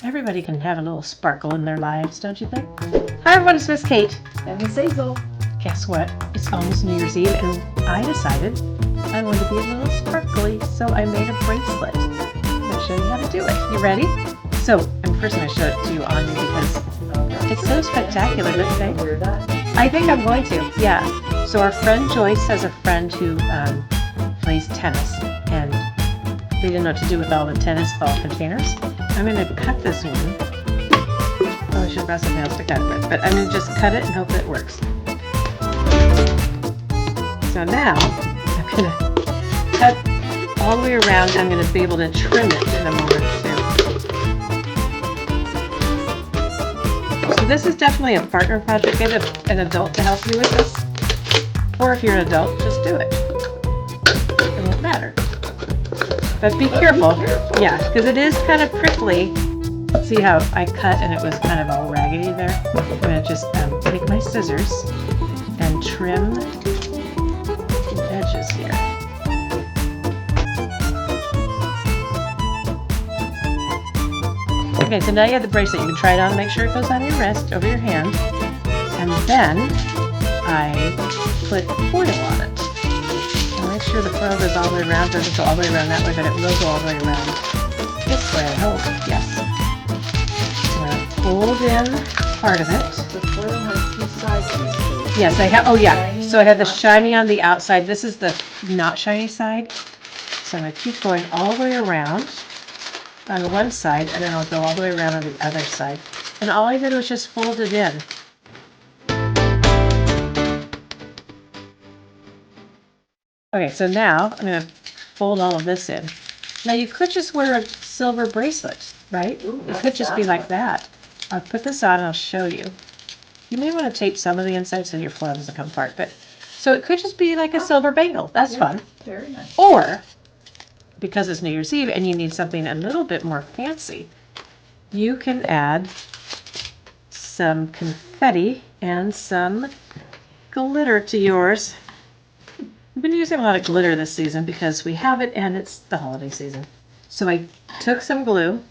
Everybody can have a little sparkle in their lives, don't you think? Hi everyone, it's Miss Kate. And Miss Hazel. Guess what? It's almost New Year's Eve and I decided I wanted to be a little sparkly, so I made a bracelet. I'm going to show you how to do it. You ready? So, I'm first going to show it to you on you because it's so spectacular, don't you think? I think I'm going to, yeah. So our friend Joyce has a friend who plays tennis, and they didn't know what to do with all the tennis ball containers. I'm going to cut this one. Oh, I should have brought something else to cut it with, but I'm going to just cut it and hope it works. So now, I'm going to cut all the way around. I'm going to be able to trim it in a moment too. So this is definitely a partner project. Get an adult to help you with this. Or if you're an adult, just do it. It won't matter. But be careful. Yeah, because it is kind of prickly. See how I cut and it was kind of all raggedy there? I'm going to just take my scissors and trim the edges here. Okay, so now you have the bracelet. You can try it on and make sure it goes on your wrist, over your hand. And then I put foil on it. And make sure the foil goes all the way around. It doesn't go all the way around that way, but it will go all the way around this way, I hope. Yes. I'm going to fold in part of it. The foil has two sides. Yes, I have. Oh, yeah. So I have the shiny on the outside. This is the not shiny side. So I'm going to keep going all the way around on one side, and then I'll go all the way around on the other side. And all I did was just fold it in. Okay, so now I'm going to fold all of this in. Now you could just wear a silver bracelet, right? It could just be like that. I'll put this on and I'll show you. You may want to tape some of the inside so your flow doesn't come apart, but so it could just be like a silver bangle. That's fun. Very nice. Or, because it's New Year's Eve and you need something a little bit more fancy, you can add some confetti and some glitter to yours. I've been using a lot of glitter this season because we have it and it's the holiday season. So I took some glue,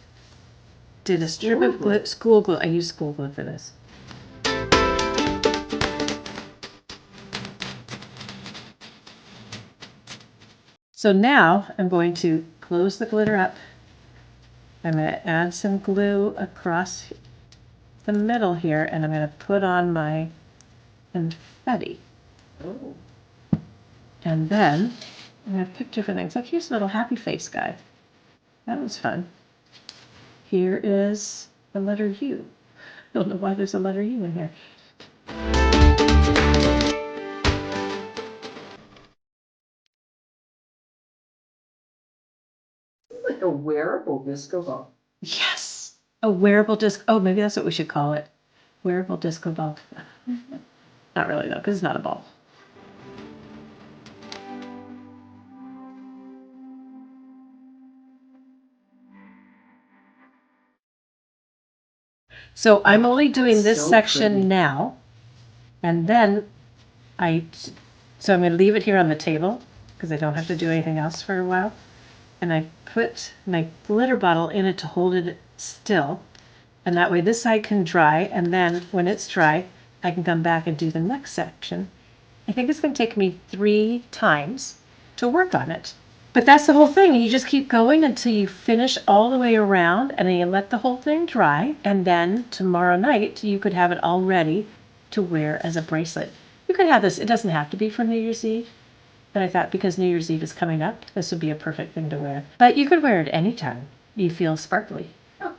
did a strip of glue, school glue. I used school glue for this. So now I'm going to close the glitter up. I'm going to add some glue across the middle here, and I'm going to put on my confetti. Oh. And then I'm going to pick different things. Like here's a little happy face guy. That was fun. Here is the letter U. I don't know why there's a letter U in here. Like a wearable disco ball. Yes! A wearable disc. Oh, maybe that's what we should call it. Wearable disco ball. Not really, though, because it's not a ball. So I'm only doing this section now, and then so I'm going to leave it here on the table because I don't have to do anything else for a while. And I put my glitter bottle in it to hold it still. And that way this side can dry, and then when it's dry, I can come back and do the next section. I think it's going to take me 3 times to work on it. But that's the whole thing. You just keep going until you finish all the way around, and then you let the whole thing dry. And then tomorrow night, you could have it all ready to wear as a bracelet. You could have this. It doesn't have to be for New Year's Eve. But I thought because New Year's Eve is coming up, this would be a perfect thing to wear. But you could wear it anytime you feel sparkly. Oh,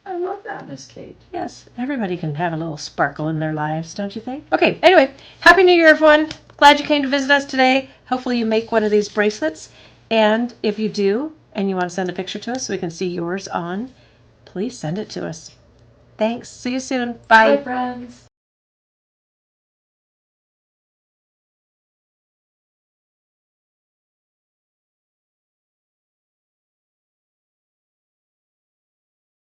I love that, Miss Kate. Yes, everybody can have a little sparkle in their lives, don't you think? Okay, anyway, Happy New Year, everyone. Glad you came to visit us today. Hopefully you make one of these bracelets. And if you do, and you want to send a picture to us so we can see yours on, please send it to us. Thanks. See you soon. Bye. Bye, friends.